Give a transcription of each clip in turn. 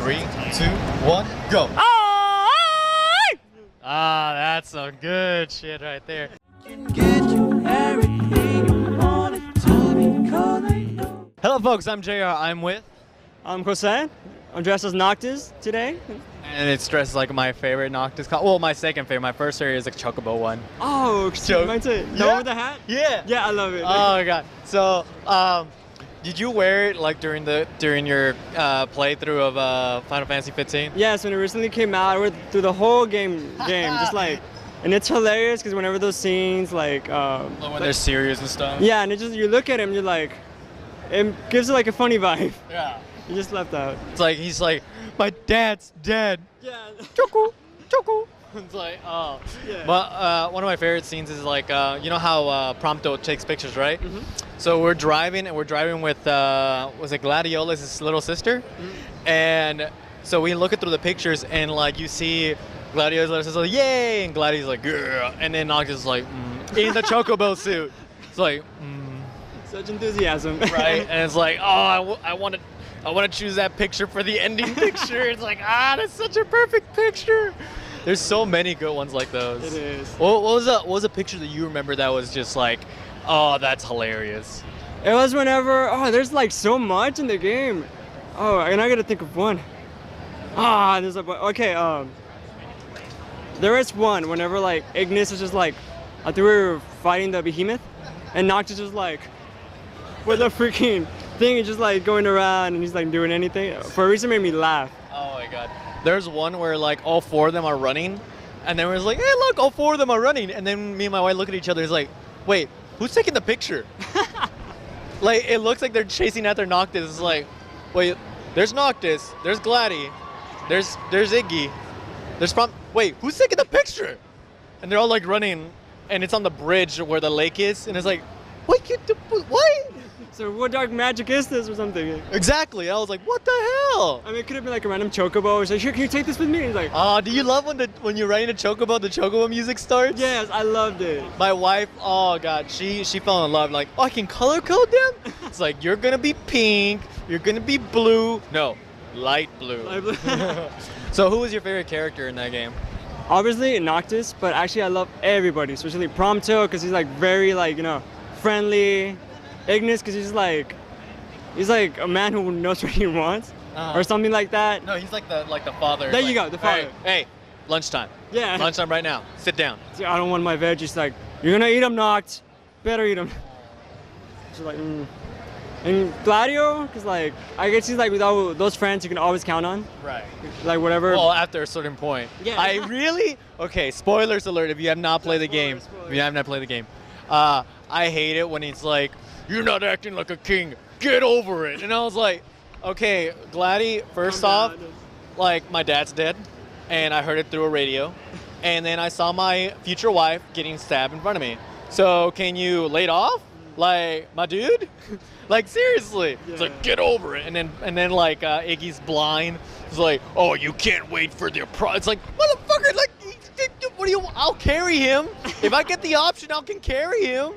3, 2, 1, go. Ah, that's some good shit right there. Hello, folks. I'm JR. I'm with. I'm Jose. I'm dressed as Noctis today. And it's dressed like my favorite Noctis. Well, my second favorite. My first favorite is the Chocobo one. Oh, mine too. The one with the hat? Yeah. Yeah, I love it. Oh my god. So, did you wear it like during your playthrough of Final Fantasy 15? Yes, when it recently came out, I went through the whole game, just like, and it's hilarious because whenever those scenes like When they're serious and stuff. yeah, and it just you look at him, you're like, it gives it like a funny vibe. Yeah. You just left out. It's like he's like, my dad's dead. Yeah. Choco, Choco. It's like, oh. Yeah. But one of my favorite scenes is like, you know how Prompto takes pictures, right? Mm-hmm. So we're driving with, was it Gladiola, his little sister? Mm-hmm. And so we look through the pictures and like you see Gladiola's little sister like, yay! And Gladio's like, yeah. And then Noctis is like, in the Chocobo suit. It's like, Such enthusiasm. right? And it's like, oh, I want to choose that picture for the ending picture. It's like, that's such a perfect picture. There's so many good ones like those. It is. What was a picture that you remember that was just like, oh, that's hilarious? It was whenever, there's like so much in the game. Oh, and I gotta think of one. There's a, okay, there is one whenever like Ignis is just like, I think we were fighting the behemoth, and Noctis was like, with a freaking thing, he's just like going around and he's like doing anything. For a reason, made me laugh. Oh my god. There's one where like all four of them are running, and then we're like, hey, look, all four of them are running, and then me and my wife look at each other. It's like, wait, who's taking the picture? Like it looks like they're chasing after Noctis. It's like, wait, there's Noctis, there's Glady, there's Iggy, wait, who's taking the picture? And they're all like running, and it's on the bridge where the lake is, and it's like, what? What? So what dark magic is this or something? Exactly. I was like, what the hell? I mean, it could have been like a random chocobo. It's like, here, can you take this with me? He's like, do you love when you're riding a chocobo, the chocobo music starts? yes, I loved it. My wife, oh god, she fell in love. Like, I can color code them? It's like, you're gonna be pink, you're gonna be blue. No, light blue. So who was your favorite character in that game? Obviously Noctis, but actually I love everybody, especially Prompto, because he's like very like, friendly. Ignis, because he's like a man who knows what he wants, or something like that. No, he's like the father. There you go, the father. Hey, lunchtime. Yeah. Lunchtime right now. Sit down. See, I don't want my veggies. Like, you're gonna eat them, Noct. Better eat them. She's like, And Gladio, because like, I guess he's like with all those friends you can always count on. Right. Like whatever. Well, after a certain point. Yeah. Okay, spoilers alert if you have not played the game. Spoilers. If you have not played the game. I hate it when it's like, you're not acting like a king, get over it. And I was like, okay, Glady, first off, like my dad's dead, and I heard it through a radio, and then I saw my future wife getting stabbed in front of me. So can you lay it off? Like, my dude? Like, seriously. Yeah. It's like, get over it. And then like Iggy's blind. It's like, oh, you can't wait for the It's like, motherfucker, like, what do you, I'll carry him. If I get the option, I can carry him.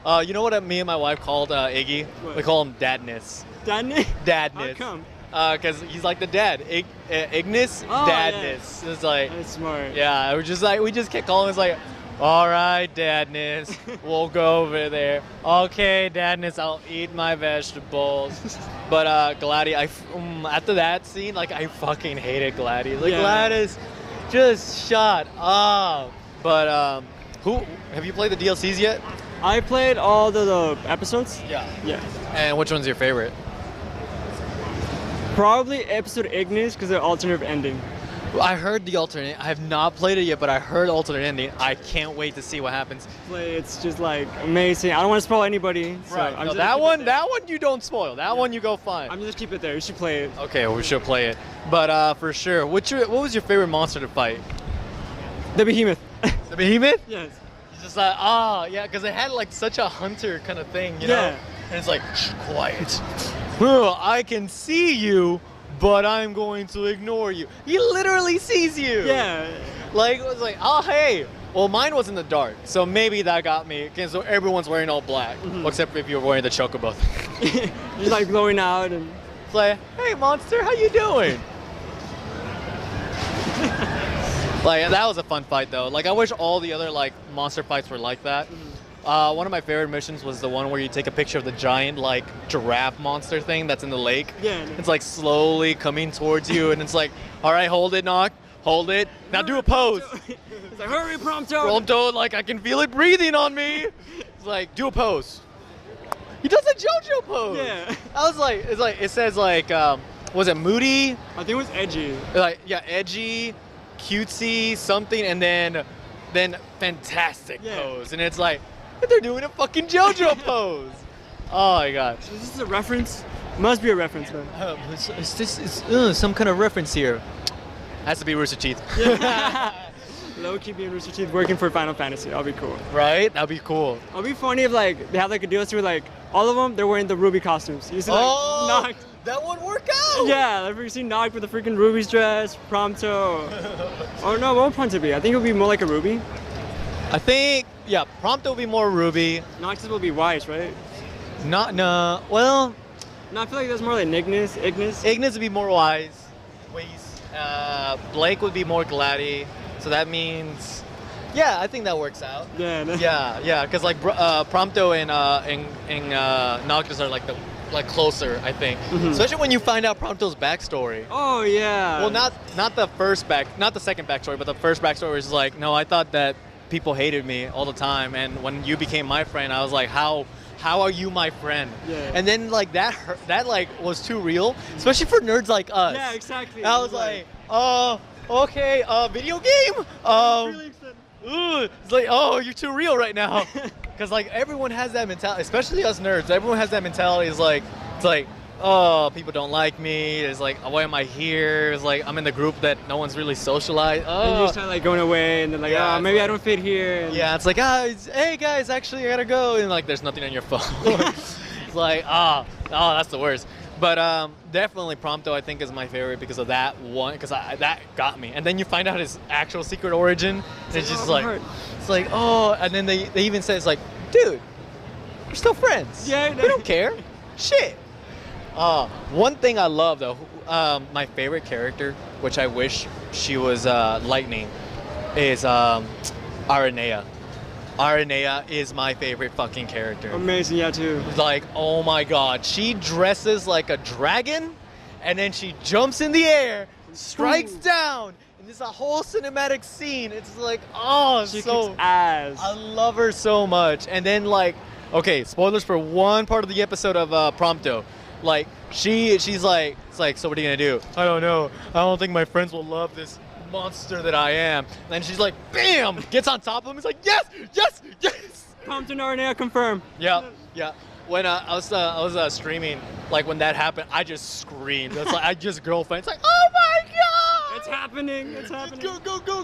You know what me and my wife called Iggy? What? We call him Dadness. Dadness? Dadness. How come? Because he's like the dad. Ignis, Dadness. Yeah. It's like, That's smart. yeah, we just kept calling him. It's like, all right, Dadness, we'll go over there. Okay, Dadness, I'll eat my vegetables. But Glady, after that scene, like, I fucking hated Glady. Like, Gladys just shut up. But who have you played the DLCs yet? I played all the episodes. Yeah. Yeah. And which one's your favorite? Probably episode Ignis because the alternate ending. I heard the alternate. I have not played it yet, but I heard alternate ending. I can't wait to see what happens. It's just like amazing. I don't want to spoil anybody. So Right. I'm No, just that one you don't spoil. That one you go find. I'm just keep it there. You should play it. Okay, we should play it. But for sure, what was your favorite monster to fight? The behemoth. The behemoth? Yes. It's just like, yeah, because it had like such a hunter kind of thing, you know? Yeah. And it's like, shh, quiet. I can see you, but I'm going to ignore you. He literally sees you. Yeah. Like, it was like, oh, hey. Well, mine was in the dark, so maybe that got me. Okay, so everyone's wearing all black, except if you're wearing the chocobo. Just like glowing out and. It's like, hey, monster, how you doing? Like that was a fun fight though. Like I wish all the other like monster fights were like that. One of my favorite missions was the one where you take a picture of the giant like giraffe monster thing that's in the lake. Yeah. It's like slowly coming towards you, and it's like, all right, hold it, Knock, hold it. Now do a pose. It's like, hurry, Prompto. Prompto, like I can feel it breathing on me. It's like, do a pose. He does a JoJo pose. Yeah. I was like, it says like, was it moody? I think it was edgy. Like yeah, edgy, cutesy, something, and then fantastic pose, and it's like they're doing a fucking JoJo pose. Oh my god. Is this a reference? Must be a reference, man. Is this some kind of reference here? Has to be Rooster Teeth. Low key being Rooster Teeth working for Final Fantasy. That'll be cool. Right? That'd be cool. It'll be funny if like they have like a DLC where like all of them they're wearing the Ruby costumes. You see like Noct. That would work out. Yeah, like you see Noct with the freaking Ruby's dress, Prompto. Oh no, what would Prompto be? I think it would be more like a Ruby. I think yeah, Prompto will be more Ruby. Noctis will be Wise, right? No. Well, no, I feel like that's more like Ignis. Ignis would be more Wise. Blake would be more Gladdy. So that means, yeah, I think that works out. Yeah. Because like Prompto and Noctis are like closer, I think. Especially when you find out Prompto's backstory. Oh yeah. Well, not the second backstory, but the first backstory is like, no, I thought that people hated me all the time, and when you became my friend, I was like, how are you my friend? Yeah. And then like that like was too real, especially for nerds like us. Yeah, exactly. I was like, okay, video game. Really excited. It's like, oh, you're too real right now. Because like everyone has that mentality, especially us nerds. Everyone has that mentality. It's like, oh, people don't like me. It's like, why am I here? It's like I'm in the group that no one's really socialized. And you start like going away, and then like, Yeah, maybe like- I don't fit here. And Yeah, it's like, hey guys, actually I gotta go, and like there's nothing on your phone. It's like, that's the worst. But definitely Prompto I think is my favorite because of that one, because that got me. And then you find out his actual secret origin, and it's just like, it's like, oh, and then they even say it's like, dude, we're still friends. Yeah, we don't care. Shit. One thing I love though, my favorite character, which I wish she was Lightning, is Aranea. Aranea is my favorite fucking character. Amazing, yeah, too. Like, oh my god, she dresses like a dragon, and then she jumps in the air, strikes down, and there's a whole cinematic scene. It's like, oh, She so kicks ass. I love her so much. And then like, okay, spoilers for one part of the episode of Prompto. Like she's like, it's like, so what are you gonna do? I don't know. I don't think my friends will love this monster that I am. And then she's like, bam, gets on top of him. It's like, yes. Prompto and Aranea confirm. Yeah. When I was streaming, like when that happened, I just screamed. It's like I just girlfriend. It's like, oh my god! It's happening. It's happening.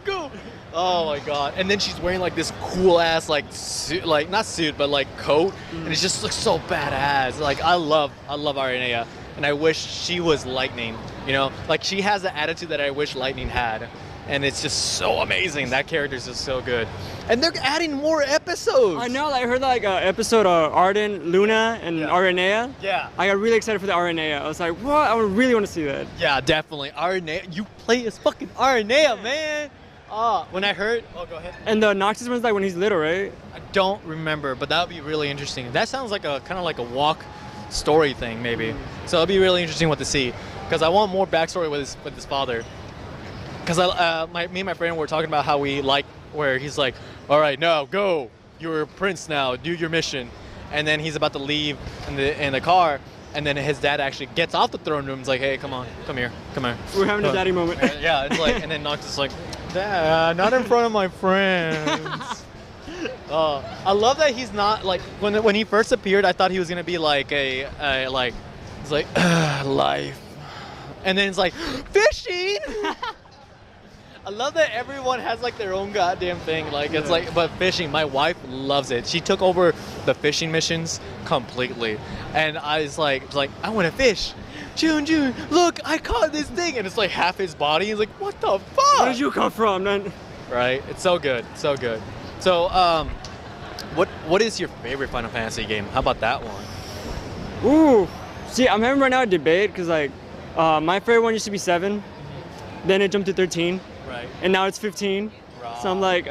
Go! Oh my god! And then she's wearing like this cool ass like suit, like not suit, but like coat, and it just looks so badass. Like I love Aranea, and I wish she was Lightning. You know, like she has the attitude that I wish Lightning had, and it's just so amazing. That character's just so good, and they're adding more episodes. I know. Like, I heard like episode of Arden, Luna, and Aranea. Yeah. I got really excited for the Aranea. I was like, what? I really want to see that. Yeah, definitely. Aranea, you play as fucking Aranea, man. When I heard, go ahead. And the Noctis one's like when he's little, right? I don't remember, but that would be really interesting. That sounds like a kind of like a walk story thing, maybe. So it'll be really interesting what to see, because I want more backstory with his father. Because me and my friend were talking about how we like where he's like, all right, now go. You're a prince now. Do your mission. And then he's about to leave in the car. And then his dad actually gets off the throne room. He's like, hey, come here. We're having a daddy moment. Yeah, it's like, and then Noctis is like, Dad, not in front of my friends. I love that he's not like when he first appeared. I thought he was gonna be like he's like life, and then it's like fishing. I love that everyone has like their own goddamn thing. Like it's like, but fishing, my wife loves it. She took over the fishing missions completely, and I was like, I want to fish. June, look, I caught this thing, and it's like half his body. He's like, what the fuck? Where did you come from, man? Right? It's so good, so good. So, what is your favorite Final Fantasy game? How about that one? Ooh, see, I'm having right now a debate because like, my favorite one used to be 7, then it jumped to 13. Right. Right. and now it's 15. So I'm like,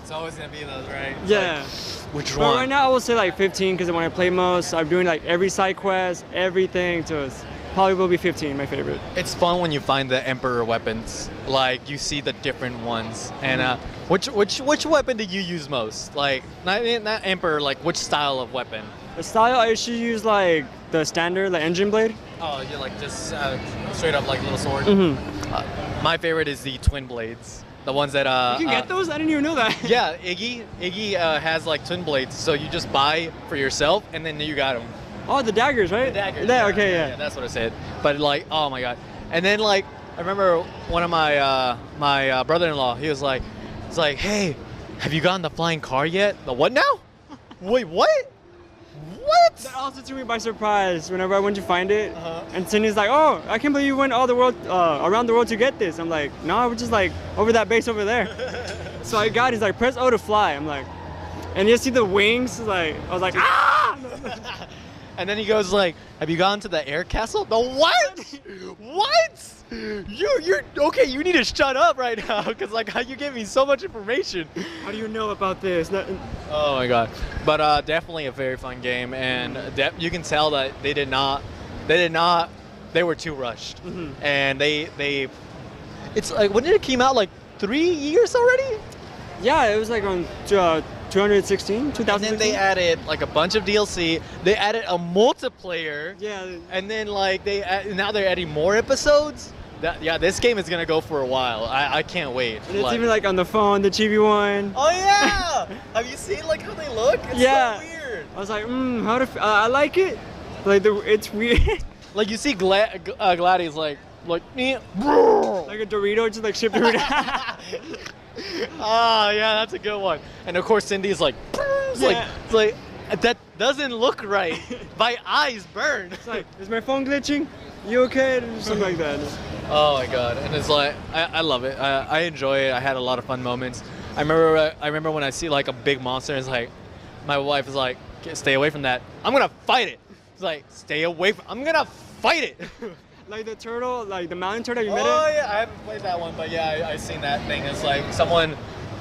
It's always gonna be those, right? It's yeah. like, which But one? right now I will say like 15 because when I play most, I'm doing like every side quest, everything. So it's probably will be 15, my favorite. It's fun when you find the Emperor weapons. Like you see the different ones. And which weapon did you use most? Like not Emperor, like which style of weapon? The style I usually use like the standard, like engine blade. Oh, you like just straight up like little sword. My favorite is the twin blades. The ones that You can get those? I didn't even know that. Yeah, Iggy has like twin blades, so you just buy for yourself and then you got them. Oh, the daggers, right? The daggers. Yeah, okay, yeah. That's what I said. But like, oh my god. And then like, I remember one of my my brother-in-law. He was like, hey, have you gotten the flying car yet? The what now? Wait, what? What? That also took me by surprise whenever I went to find it. Uh-huh. And Cindy's like, oh, I can't believe you went all the world, around the world to get this. I'm like, no, we're just like over that base over there. So I got it. He's like, press O to fly. I'm like, and you see the wings? Like, I was like, ah! And then he goes like, have you gone to the air castle? The what? What? You're okay. You need to shut up right now, because like you gave me so much information. How do you know about this? Oh my god! But definitely a very fun game, and you can tell that they were too rushed, and it's like, when did it came out? Like 3 years already? Yeah, it was like on 2016. And then they added like a bunch of DLC. They added a multiplayer. Yeah. And then like now they're adding more episodes. This game is gonna go for a while. I can't wait. And it's even like on the phone, the chibi one. Oh yeah! Have you seen like how they look? It's Yeah. so weird. I was like, I like it. Like it's weird. Like you see Gladys like me. Like a Dorito, just like shipped Dorito. Oh yeah, that's a good one. And of course Cindy's like, it's like that doesn't look right. My eyes burn. It's like, is my phone glitching? You okay? Or something like that. Oh my god! And it's like I love it. I enjoy it. I had a lot of fun moments. I remember when I see like a big monster. It's like my wife is like, stay away from that. I'm gonna fight it. It's like, stay away from. I'm gonna fight it. Like the turtle, like the mountain turtle, you met it? Oh yeah, I haven't played that one, but yeah, I seen that thing. It's like someone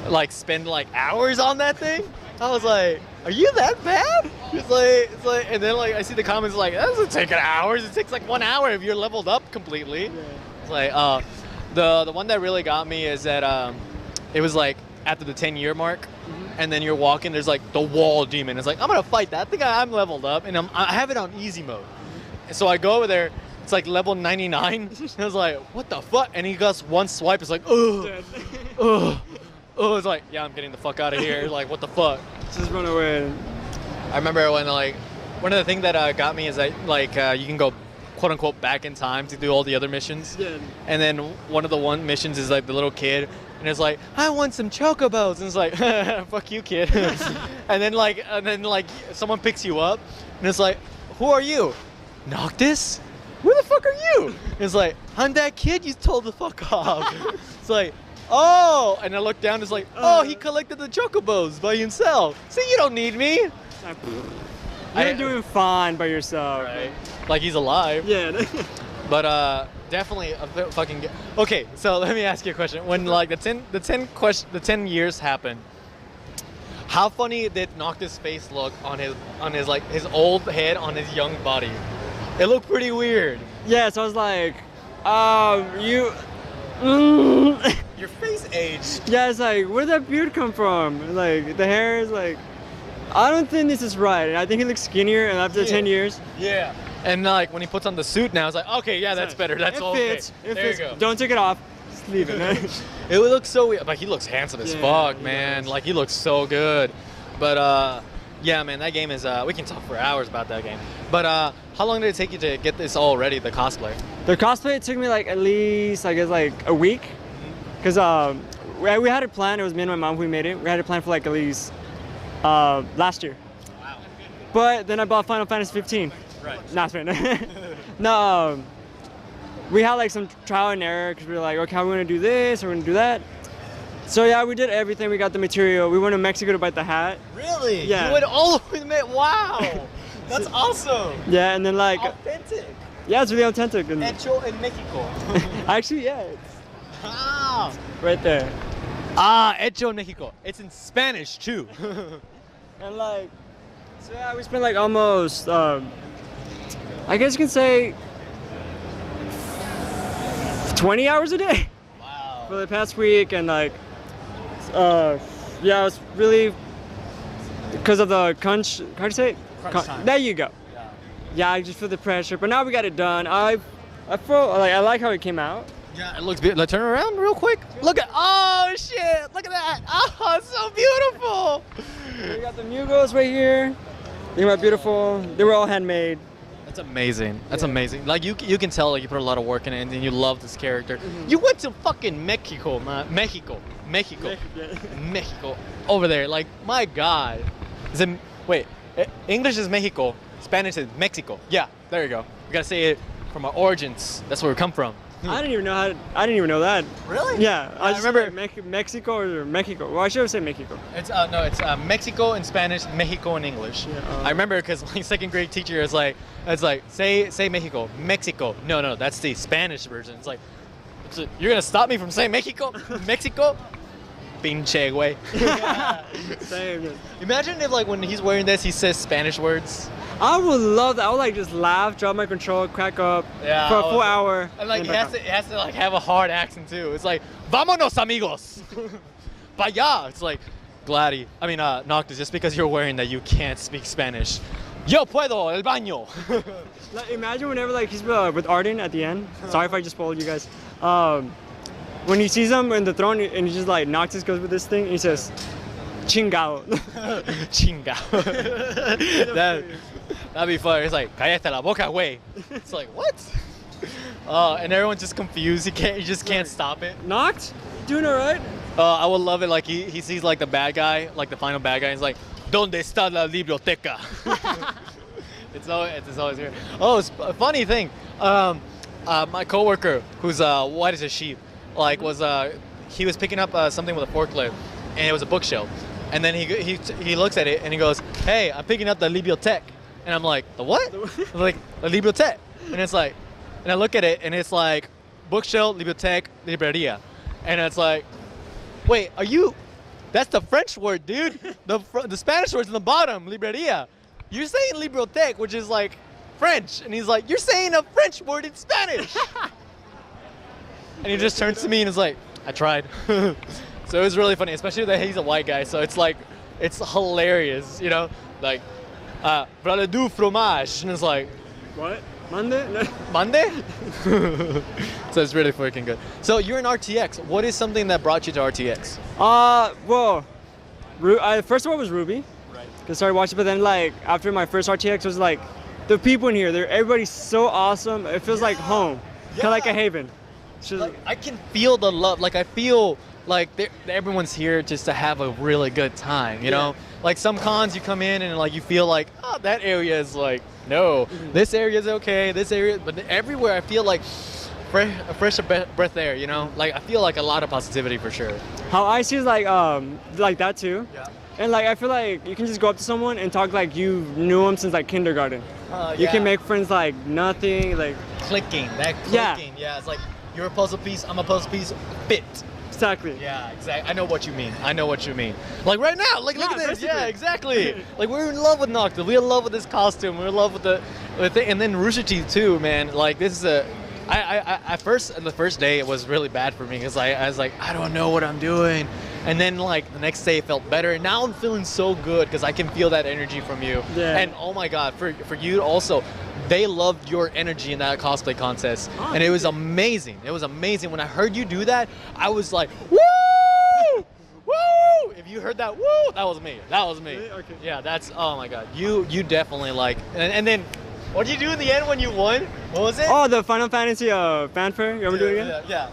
like spend like hours on that thing. I was like, are you that bad? It's like, and then like I see the comments like, that doesn't take hours. It takes like 1 hour if you're leveled up completely. Yeah. It's like, the one that really got me is that it was like after the 10-year mark, and then you're walking. There's like the wall demon. It's like, I'm gonna fight that. I think I'm leveled up, and I have it on easy mode. So I go over there. It's like level 99. I was like, what the fuck? And he goes one swipe. It's like, ugh, ugh. Oh, it's like, yeah, I'm getting the fuck out of here. Like, what the fuck? Just run away. I remember when like one of the things that got me is that like you can go quote unquote back in time to do all the other missions. Yeah. And then one of the missions is like the little kid, and it's like, I want some chocobos, and it's like, fuck you, kid. and then like someone picks you up, and it's like, who are you? Noctis? Who the fuck are you? And it's like, I'm that kid you told the fuck off. It's like, oh, and I look down, it's like, oh, he collected the chocobos by himself. See, you don't need me. You're doing fine by yourself. Right. Like he's alive. Yeah. But definitely a fucking. Okay, so let me ask you a question. When like the 10 years happened, how funny did Noctis' face look on his like his old head on his young body? It looked pretty weird. Yeah, so I was like, you. Your face aged. Yeah, it's like, where did that beard come from? Like, the hair is like, I don't think this is right. I think he looks skinnier, and after 10 years. Yeah. And like when he puts on the suit now, it's like, okay, yeah, that's better. That's all okay. It fits. You go. Don't take it off. Just leave it. It would look so weird, but he looks handsome as fuck, man. Like he looks so good. But yeah, man, that game is. We can talk for hours about that game. But how long did it take you to get this all ready, the cosplay? The cosplay, it took me like at least, I guess, like a week. Because we had it planned. It was me and my mom who made it. We had it planned for like at least last year. Wow. But then I bought Final Fantasy 15. Right. Not spend. No, we had like some trial and error because we were like, okay, we're gonna do this, we're gonna do that. So yeah, we did everything. We got the material. We went to Mexico to buy the hat. Really? Yeah. You went all the way to Mexico? Wow. That's awesome. Yeah, and then like. Authentic. Yeah, it's really authentic. Hecho en Mexico. Actually, yeah. Wow. right there. Ah, hecho en Mexico. It's in Spanish too. And like, so yeah, we spent like almost, I guess you can say, 20 hours a day Wow. for the past week, and like, yeah, it was really because of the crunch. How do you say it? Crunch time. There you go. Yeah. Yeah, I just feel the pressure, but now we got it done. I feel like I like how it came out. Yeah, it looks beautiful. Like, turn around real quick. Look at, oh shit, look at that. Oh, it's so beautiful. We got the Mugos right here. They were beautiful. They were all handmade. That's amazing. That's Yeah. amazing. Like you can tell like you put a lot of work in it and you love this character. You went to fucking Mexico, man. Mexico. Over there. Like, my God. Is it, wait, English is Mexico. Spanish is Mexico. Yeah, there you go. We gotta say it from our origins. That's where we come from. I didn't even know I didn't even know that. Really? Yeah, I just remember- like Mexico or Mexico. Well, I should have said Mexico. It's no, it's Mexico in Spanish, Mexico in English. Yeah, I remember because my second grade teacher is like, say Mexico, Mexico. No, that's the Spanish version. It's like, you're gonna stop me from saying Mexico, Mexico, pinche güey. Same. Imagine if like when he's wearing this, he says Spanish words. I would love that. I would like just laugh, drop my control, crack up Yeah, for a I full would- hour. And like then it back has to like have a hard accent too. It's like, vámonos amigos, pa allá. It's like, Gladdy. I mean, Noctis. Just because you're wearing that, you can't speak Spanish. Yo puedo el baño. Like, imagine whenever like he's with Arden at the end. Sorry if I just spoiled you guys. When he sees him in the throne and he just like Noctis goes with this thing and he says, "Chingao." Chingao. That'd be fun. It's like, cállate la boca, güey. It's like, what? And everyone's just confused. He just can't stop it. Noct? Doing alright? I would love it. Like he sees like the bad guy, like the final bad guy. And he's like, ¿Dónde está la biblioteca? It's always here. Oh, it's a funny thing. My coworker, who's white as a sheep, like he was picking up something with a forklift, and it was a bookshelf. And then he looks at it and he goes, "Hey, I'm picking up the biblioteca." And I'm like, "The what?" I'm like, "The biblioteca." And it's like, and I look at it and it's like, bookshelf, biblioteca, libreria. And it's like, wait, that's the French word, dude. The Spanish word's in the bottom, libreria. You're saying biblioteca, which is like French. And he's like, you're saying a French word in Spanish. And he just turns to me and is like, I tried. So it was really funny, especially that he's a white guy. So it's like, it's hilarious, you know? Like, Brother du fromage. And it's like, What? Monday? Monday? So it's really freaking good. So you're in RTX. What is something that brought you to RTX? Well, first of all was Ruby. Right. Cause I started watching, but then like after my first RTX it was like the people in here. Everybody's so awesome. It feels like home, kind of like a haven. It's just, Like, I can feel the love. Like I feel like everyone's here just to have a really good time. You know, like some cons you come in and like you feel like, oh, that area is like, no, this area is okay. This area, but everywhere I feel like a fresh breath air. You know, like I feel like a lot of positivity for sure. how I see is like that too. Yeah. And like I feel like you can just go up to someone and talk like you knew them since like kindergarten. You can make friends like nothing, like clicking. That Yeah. clicking. Yeah, it's like you're a puzzle piece. I'm a puzzle piece. Fit. exactly. Yeah, exactly. I know what you mean. Like right now, like look Yeah, at this. basically. Yeah, exactly. Like we're in love with Noctis. We're in love with this costume. We're in love with the and then Rooster Teeth too, man. Like this is a. At the first day it was really bad for me because I was like, I don't know what I'm doing. And then like the next day it felt better. And now I'm feeling so good because I can feel that energy from you. Yeah. And oh my God, for you also, they loved your energy in that cosplay contest. Oh, And it was amazing. It was amazing. When I heard you do that, I was like, woo! Woo! If you heard that, woo, that was me. That was me. Really? Okay. Yeah, that's, oh my God. You definitely like, and then, what did you do in the end when you won? What was it? Oh, the Final Fantasy fanfare. You ever do it again? Yeah.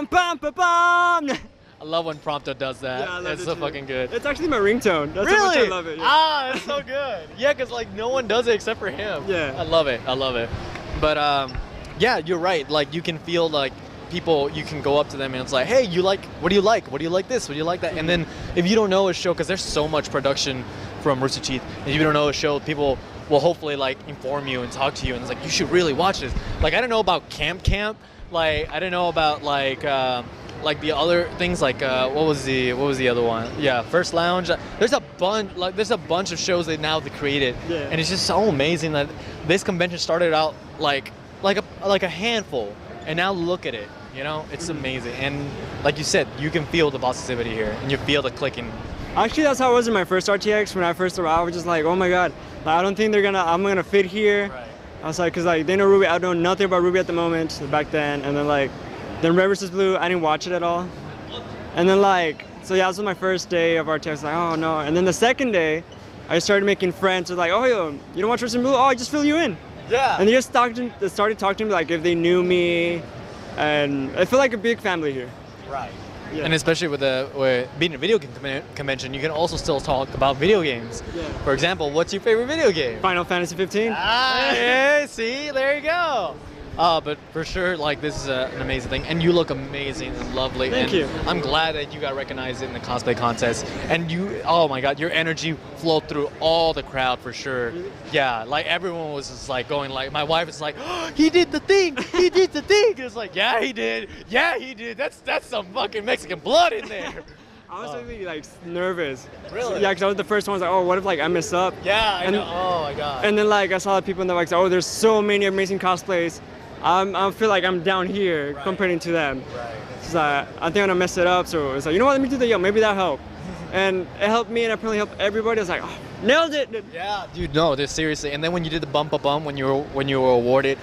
Bum-bum-bum-bum-bum-bum-bum. I love when Prompto does that. Yeah, I love it's it so too. fucking good. It's actually my ringtone. That's Really? how much I love it. Yeah. Ah, it's so good. Yeah, because like no one does it except for him. Yeah. I love it. But yeah, you're right. Like you can feel like people, you can go up to them and it's like, hey, what do you like? What do you like this? What do you like that? And then if you don't know a show, because there's so much production from Rooster Teeth, and if you don't know a show, people will hopefully like inform you and talk to you and it's like, you should really watch this. Like I don't know about Camp, Like I don't know about like the other things like what was the other one? Yeah, First Lounge. There's a bunch of shows that now they created, and it's just so amazing that this convention started out like a handful, and now look at it. You know, it's amazing, and like you said, you can feel the positivity here, and you feel the clicking. Actually, that's how it was in my first RTX. When I first arrived, I was just like, oh my god, like, I don't think I'm gonna fit here. Right. I was like, cause like they know Ruby, I know nothing about Ruby at the moment back then, and then Red vs. Blue, I didn't watch it at all. And then so yeah, this was my first day of RTX, like, oh no. And then the second day, I started making friends with like, oh yo, you don't watch Red vs. Blue? Oh, I just fill you in. Yeah. And they just started talking to me like if they knew me, and I feel like a big family here. Right. Yeah. And especially with being a video game convention, you can also still talk about video games. Yeah. For example, what's your favorite video game? Final Fantasy 15. Ah, yeah, see, there you go. But for sure, like this is an amazing thing, and you look amazing and lovely. Thank you. I'm glad that you got recognized in the cosplay contest, and oh my God, your energy flowed through all the crowd for sure. Really? Yeah, like everyone was just like going like, my wife is like, oh, he did the thing, he did the thing. It's like, yeah, he did. That's some fucking Mexican blood in there. I was really like nervous. Really? Yeah, because I was the first one. I was like, oh, what if like I mess up? Yeah, I know. Oh my God. And then like I saw people in the like, oh, there's so many amazing cosplays. I feel like I'm down here comparing to them. Right. So I think I'm gonna mess it up. So it's like, you know what? Let me do the maybe that'll help. And it helped me, and it probably helped everybody. I was like, oh, nailed it. Yeah, dude. No, this seriously. And then when you did the bump when you were awarded,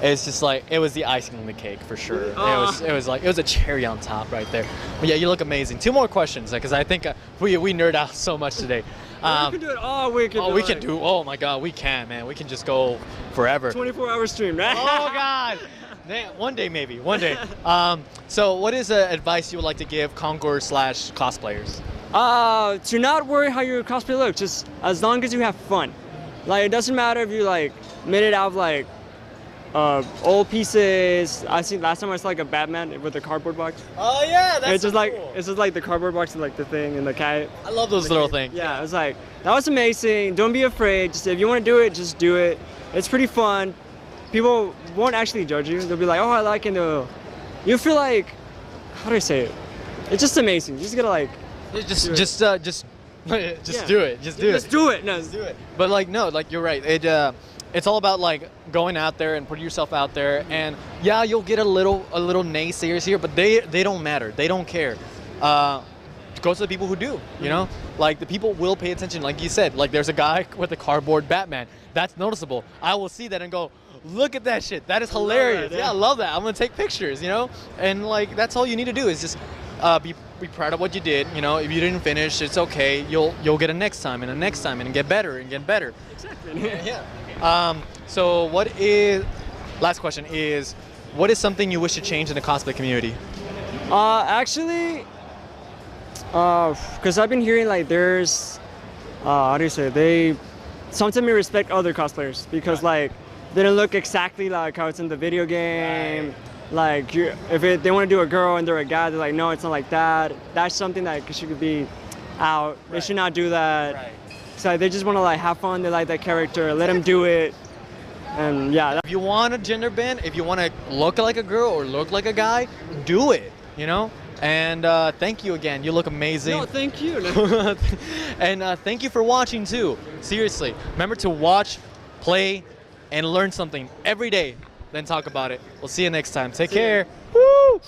it's just like it was the icing on the cake for sure. It was a cherry on top right there. But yeah, you look amazing. 2 more questions because I think we nerd out so much today. We can do it all week. Oh my God, we can, man. We can just go forever. 24-hour stream, right? Oh God. One day maybe. So what is advice you would like to give Concours/cosplayers? To not worry how your cosplay looks. Just as long as you have fun. Like it doesn't matter if you like made it out of like old pieces. I seen last time I saw like a Batman with a cardboard box. Oh yeah, that's it's just so like cool. It's just like the cardboard box and like the thing and the cat. I love those little things. Yeah, it's like that was amazing. Don't be afraid. Just if you want to do it, just do it. It's pretty fun. People won't actually judge you. They'll be like, oh, I like it. You feel like, how do I say it? It's just amazing. You just gotta like. Just do it. Just do it. Just do it. No, just do it. But like no, like you're right. It's all about like going out there and putting yourself out there, and yeah, you'll get a little naysayers here, but they don't matter. They don't care. Go to the people who do. You know, like the people will pay attention. Like you said, like there's a guy with a cardboard Batman. That's noticeable. I will see that and go, look at that shit. That is hilarious. Yeah, I love that. I'm gonna take pictures. You know, and like that's all you need to do is just be proud of what you did. You know, if you didn't finish, it's okay. You'll get a next time and a next time and get better and get better. Exactly. Yeah. So last question is, what is something you wish to change in the cosplay community? Actually, because I've been hearing like there's, how do you say it? Sometimes we respect other cosplayers because like they don't look exactly like how it's in the video game. Right. Like they want to do a girl and they're a guy, they're like, no, it's not like that. That's something that should be out. They should not do that. Right. So they just want to like have fun. They like that character. Let them do it. And yeah. If you want a gender bend, if you want to look like a girl or look like a guy, do it. You know. And thank you again. You look amazing. No, thank you. And thank you for watching too. Seriously, remember to watch, play, and learn something every day. Then talk about it. We'll see you next time. Take care. Woo!